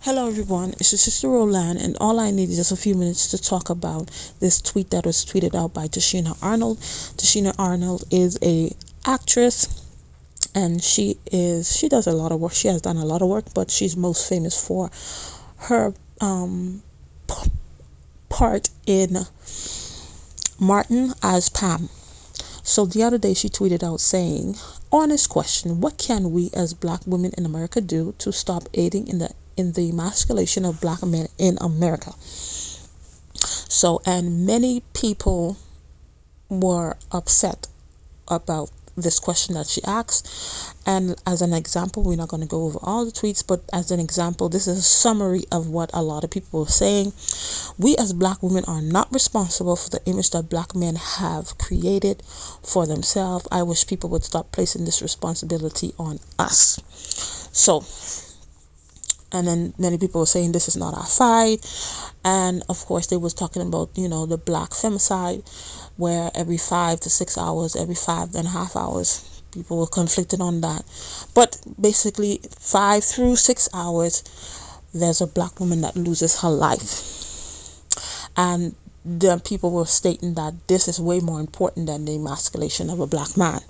Hello everyone, it's your sister Roland, and all I need is just a few minutes to talk about this tweet that was tweeted out by Tichina Arnold. Tichina Arnold is a actress, and she does a lot of work. She has done a lot of work, but she's most famous for her part in Martin as Pam. So the other day she tweeted out saying, "Honest question, what can we as black women in America do to stop aiding in the emasculation of black men in America?" So, and many people were upset about this question that she asked. And as an example, we're not going to go over all the tweets, but as an example, this is a summary of what a lot of people were saying. "We as black women are not responsible for the image that black men have created for themselves. I wish people would stop placing this responsibility on us." So, and then many people were saying this is not our fight. And of course they was talking about, the black femicide, where every 5 to 6 hours, every 5.5 hours, people were conflicted on that. But basically 5 through 6 hours, there's a black woman that loses her life. And the people were stating that this is way more important than the emasculation of a black man,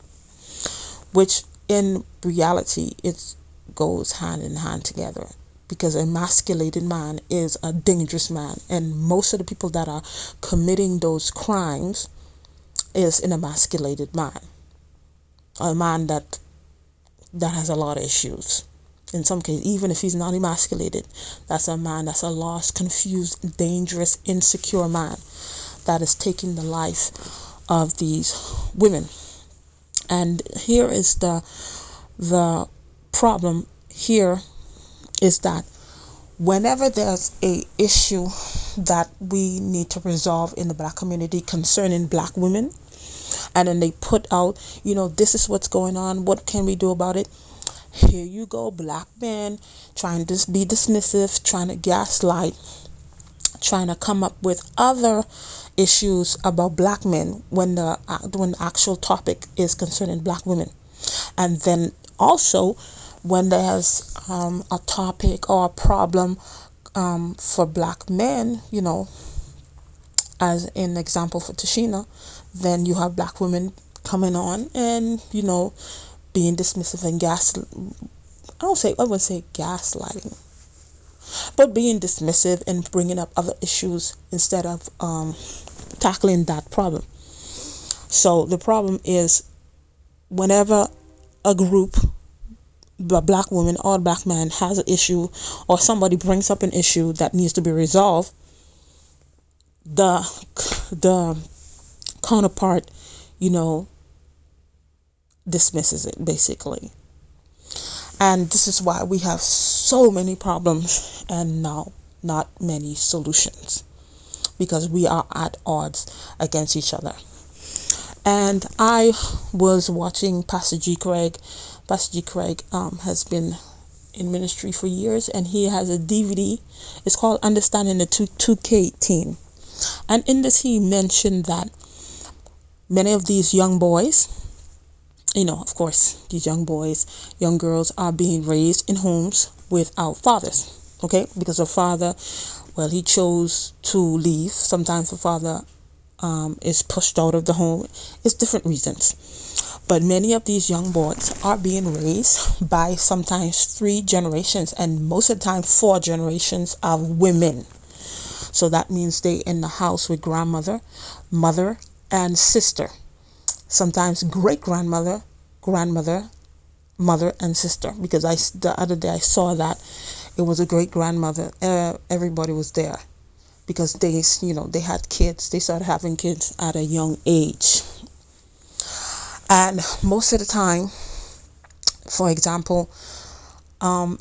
which in reality it goes hand in hand together, because an emasculated man is a dangerous man, and most of the people that are committing those crimes is an emasculated man, a man that has a lot of issues. In some cases, even if he's not emasculated, that's a man that's a lost, confused, dangerous, insecure man that is taking the life of these women. And here is the problem here is that whenever there's a issue that we need to resolve in the black community concerning black women, and then they put out, this is what's going on, what can we do about it? Here you go, black men trying to be dismissive, trying to gaslight, trying to come up with other issues about black men when the actual topic is concerning black women. And then also when there's a topic or a problem for black men, as an example for Tichina, then you have black women coming on and being dismissive and I wouldn't say gaslighting, but being dismissive and bringing up other issues instead of tackling that problem. So the problem is, whenever a group, the black woman or black man, has an issue, or somebody brings up an issue that needs to be resolved, the counterpart dismisses it basically. And this is why we have so many problems and now not many solutions, because we are at odds against each other. And I was watching Pastor G. Craig. Pastor G. Craig has been in ministry for years, and he has a DVD. It's called Understanding the 2K Teen. And in this he mentioned that many of these young boys, of course, these young boys, young girls are being raised in homes without fathers. Okay, because the father, he chose to leave. Sometimes the father is pushed out of the home. It's different reasons. But many of these young boys are being raised by sometimes 3 generations, and most of the time 4 generations of women. So that means they in the house with grandmother, mother, and sister. Sometimes great-grandmother, grandmother, mother, and sister. Because the other day I saw that it was a great-grandmother. Everybody was there because they had kids. They started having kids at a young age. And most of the time, for example,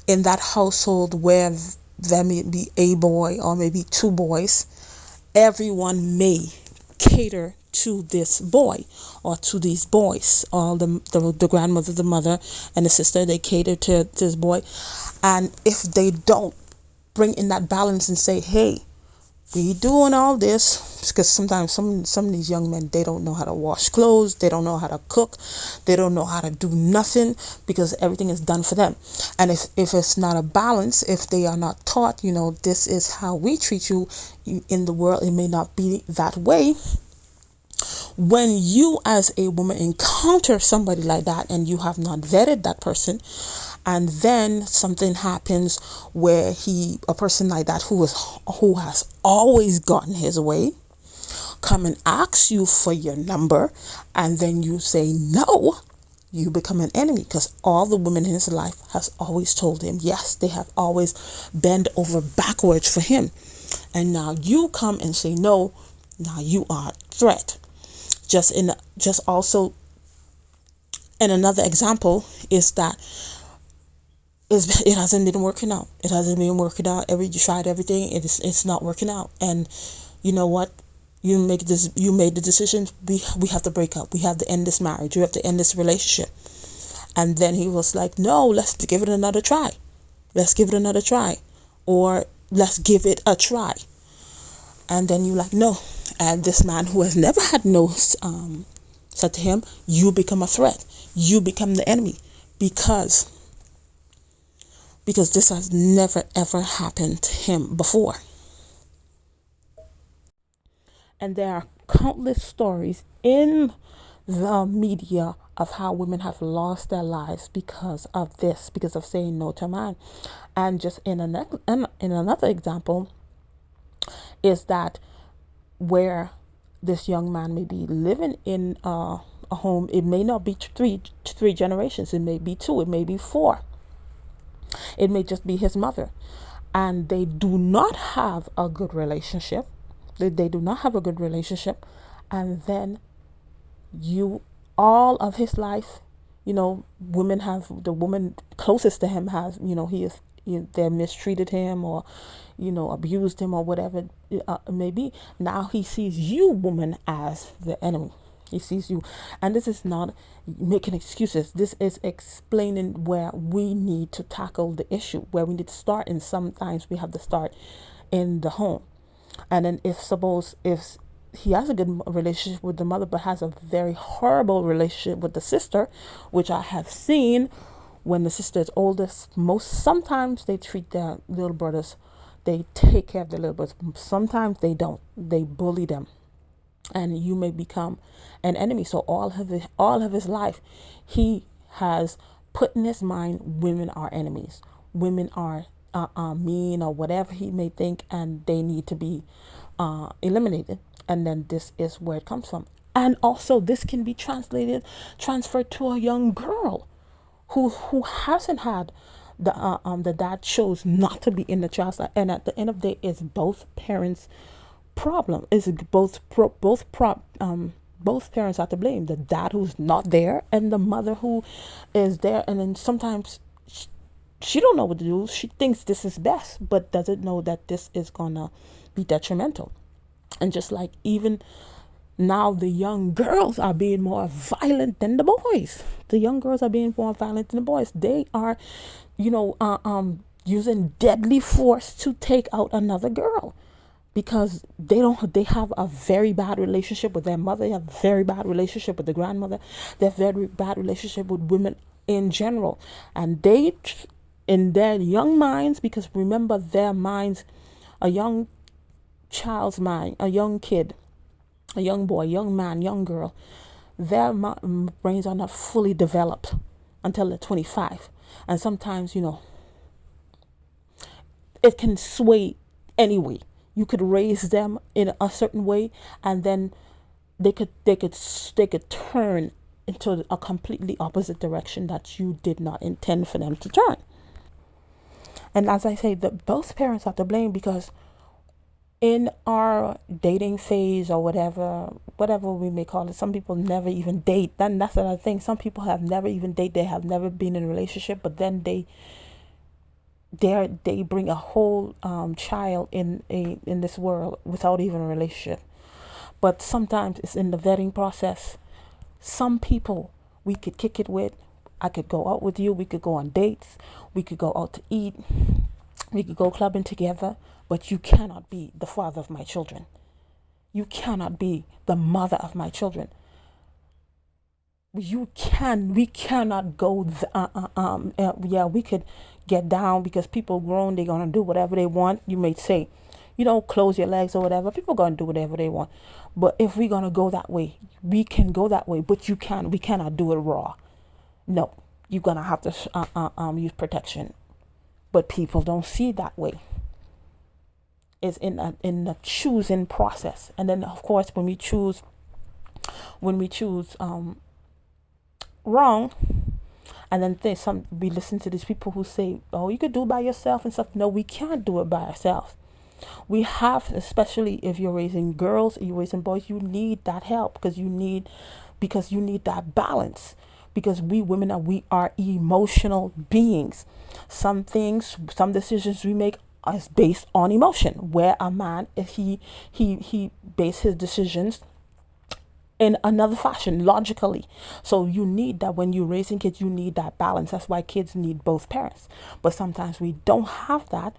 in that household where there may be a boy or maybe 2 boys, everyone may cater to this boy or to these boys. All the grandmother, the mother, and the sister, they cater to this boy. And if they don't bring in that balance and say, hey, we doing all this because sometimes some of these young men, they don't know how to wash clothes, they don't know how to cook, they don't know how to do nothing because everything is done for them. And if it's not a balance, if they are not taught, this is how we treat you in the world, it may not be that way. When you as a woman encounter somebody like that and you have not vetted that person, and then something happens where a person like that who has always gotten his way come and ask you for your number, and then you say no, you become an enemy, because all the women in his life has always told him yes. They have always bent over backwards for him, and now you come and say no. Now you are a threat. Just also, and another example is that it hasn't been working out. It hasn't been working out. You tried everything. It's not working out. And you know what? You made the decision. We have to break up. We have to end this marriage. You have to end this relationship. And then he was like, no, let's give it another try. Let's give it another try. Or let's give it a try. And then you like, no. And this man who has never had no, said to him, you become a threat. You become the enemy. Because this has never ever happened to him before. And there are countless stories in the media of how women have lost their lives because of this, because of saying no to a man. And just in another example is that where this young man may be living in a home, it may not be three generations, it may be two, it may be four. It may just be his mother, and they do not have a good relationship. They do not have a good relationship, and then all of his life, the woman closest to him has, they mistreated him or, abused him or whatever it may be. Now he sees you, woman, as the enemy. He sees you. And this is not making excuses. This is explaining where we need to tackle the issue, where we need to start. And sometimes we have to start in the home. And then if he has a good relationship with the mother, but has a very horrible relationship with the sister, which I have seen when the sister is older, sometimes they treat their little brothers, they take care of their little brothers. Sometimes they don't. They bully them. And you may become an enemy. So all of his life, he has put in his mind, women are enemies. Women are mean or whatever he may think, and they need to be eliminated. And then this is where it comes from. And also this can be transferred to a young girl who hasn't had the dad chose not to be in the child's life. And at the end of the day, it's both parents' problem. Is both parents are to blame. The dad who's not there and the mother who is there. And then sometimes she don't know what to do. She thinks this is best, but doesn't know that this is gonna be detrimental. And just like even now, the young girls are being more violent than the boys. The young girls are being more violent than the boys. They are, using deadly force to take out another girl, because they have a very bad relationship with their mother. They have a very bad relationship with the grandmother. They have a very bad relationship with women in general. And they, in their young minds, because remember, their minds, a young child's mind, a young kid, a young boy, young man, young girl, their brains are not fully developed until they're 25. And sometimes, it can sway anyway. You could raise them in a certain way, and then they could turn into a completely opposite direction that you did not intend for them to turn. And as I say, that both parents are to blame, because in our dating phase or whatever we may call it, some people never even date. That's another thing. Some people have never even dated. They have never been in a relationship, but then they bring a whole child in this world without even a relationship. But sometimes it's in the vetting process. Some people we could kick it with. I could go out with you. We could go on dates. We could go out to eat. We could go clubbing together, but you cannot be the father of my children. You cannot be the mother of my children. We cannot go, yeah, we could get down because people grown, they're going to do whatever they want. You may say, close your legs or whatever. People going to do whatever they want. But if we're going to go that way, we can go that way, but we cannot do it raw. No, you're going to have to use protection. But people don't see it that way. It's in the choosing process. And then of course when we choose wrong, and then we listen to these people who say, oh, you could do it by yourself and stuff. No, we can't do it by ourselves. We have, especially if you're raising girls, you're raising boys, you need that help because you need that balance. Because we women we are emotional beings. Some decisions we make is based on emotion. Where a man, he bases his decisions in another fashion, logically. So you need that when you're raising kids, you need that balance. That's why kids need both parents. But sometimes we don't have that.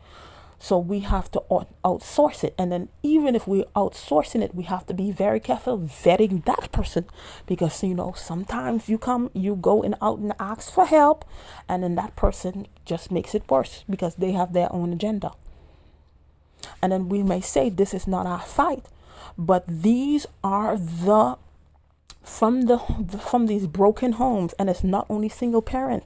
So we have to outsource it. And then even if we're outsourcing it, we have to be very careful vetting that person. Because, sometimes you go out and ask for help. And then that person just makes it worse because they have their own agenda. And then we may say this is not our fight. But these are from these broken homes. And it's not only single parent.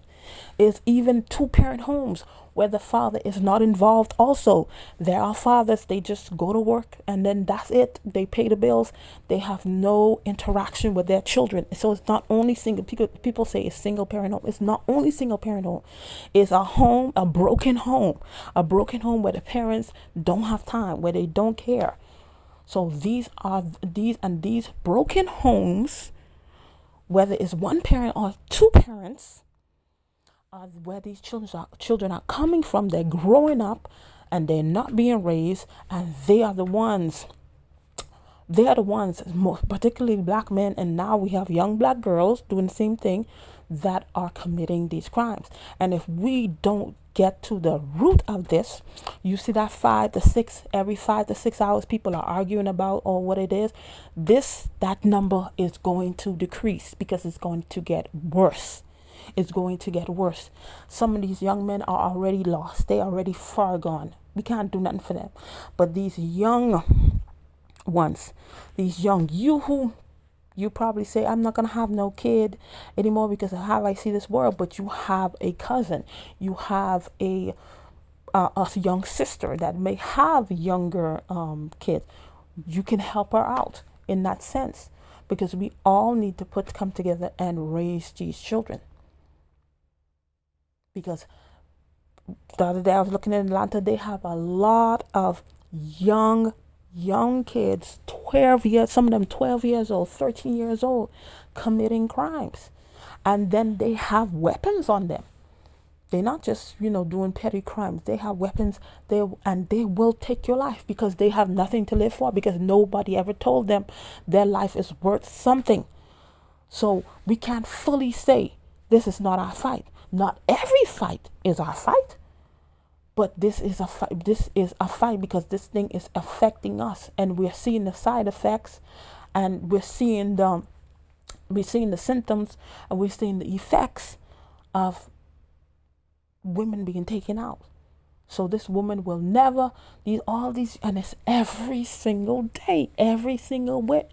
It's even 2-parent homes where the father is not involved. Also, there are fathers, they just go to work and then that's it. They pay the bills. They have no interaction with their children. So it's not only single. People say it's single parent home. It's not only single parent home. It's a broken home where the parents don't have time, where they don't care. So these broken homes, whether it's 1 parent or 2 parents, where these children are coming from. They're growing up and they're not being raised, and they are the ones, most particularly black men, and now we have young black girls doing the same thing, that are committing these crimes. And if we don't get to the root of this, you see that every 5 to 6 hours people are arguing about or what it is, that number is going to decrease because it's going to get worse. It's going to get worse. Some of these young men are already lost. They are already far gone. We can't do nothing for them. But these young ones, you probably say, I'm not going to have no kid anymore because of how I see this world. But you have a cousin. You have a young sister that may have younger kids. You can help her out in that sense. Because we all need to come together and raise these children. Because the other day I was looking in Atlanta, they have a lot of young kids, 12 years, some of them 12 years old, 13 years old, committing crimes. And then they have weapons on them. They're not just, doing petty crimes. They have weapons, they will take your life because they have nothing to live for, because nobody ever told them their life is worth something. So we can't fully say this is not our fight. Not every fight is our fight, but this is a fight. This is a fight because this thing is affecting us, and we're seeing the side effects, and we're seeing the symptoms, and we're seeing the effects of women being taken out. So this woman will never and it's every single day, everywhere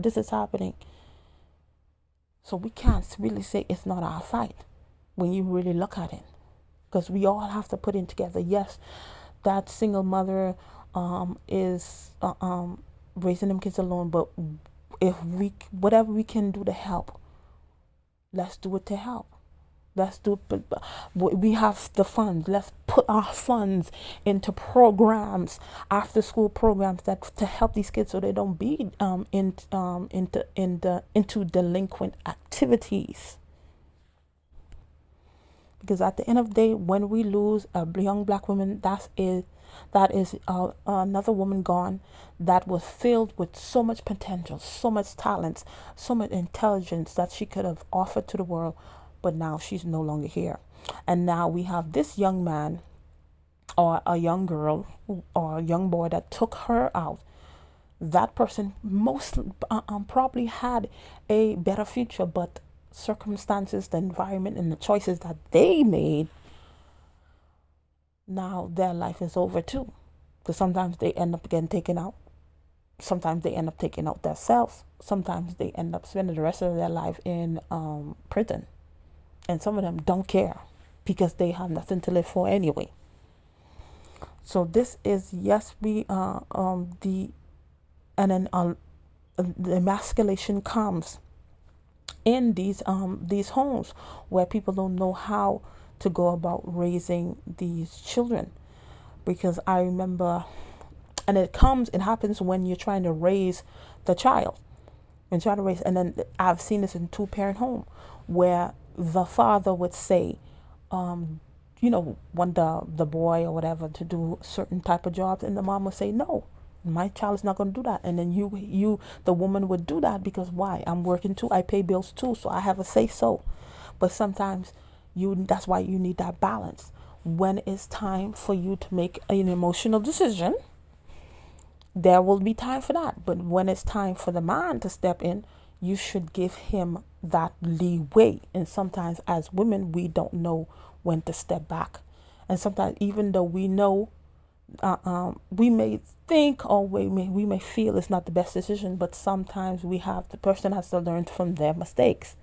this is happening. So we can't really say it's not our fight when you really look at it, because we all have to put in together. Yes, that single mother is raising them kids alone, but whatever we can do to help, let's do it to help. Let's do it. We have the funds. Let's put our funds into programs, after school programs to help these kids so they don't be into delinquent activities. Because at the end of the day, when we lose a young black woman, that is another woman gone that was filled with so much potential, so much talent, so much intelligence that she could have offered to the world. But now she's no longer here. And now we have this young man or a young girl or a young boy that took her out, that person most probably had a better future, but circumstances, the environment, and the choices that they made, now their life is over too. Because sometimes they end up getting taken out. Sometimes they end up taking out themselves. Sometimes they end up spending the rest of their life in prison. And some of them don't care because they have nothing to live for anyway. So this is, yes, we the and then the emasculation comes in these homes where people don't know how to go about raising these children. Because I remember, and it happens when you're trying to raise the child and try to raise, and then I've seen this in two-parent home where the father would say, want the boy or whatever to do certain type of jobs, and the mom would say, no, my child is not going to do that. And then the woman would do that because why? I'm working too, I pay bills too, so I have a say so. But sometimes that's why you need that balance. When it's time for you to make an emotional decision, there will be time for that. But when it's time for the man to step in, you should give him that leeway. And sometimes as women, we don't know when to step back. And sometimes even though we know, we may think or we may feel it's not the best decision, but sometimes the person has to learn from their mistakes.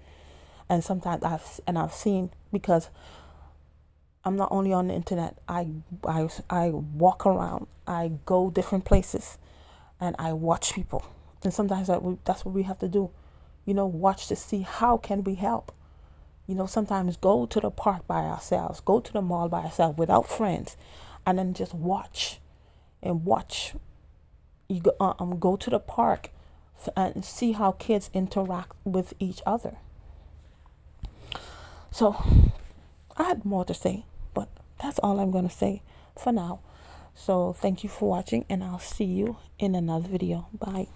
And sometimes I've seen, because I'm not only on the internet, I walk around, I go different places, and I watch people. And sometimes that's what we have to do, watch to see how can we help. Sometimes go to the park by ourselves, go to the mall by ourselves without friends, and then just watch and watch. You go to the park and see how kids interact with each other. So I had more to say, but that's all I'm going to say for now. So thank you for watching, and I'll see you in another video. Bye.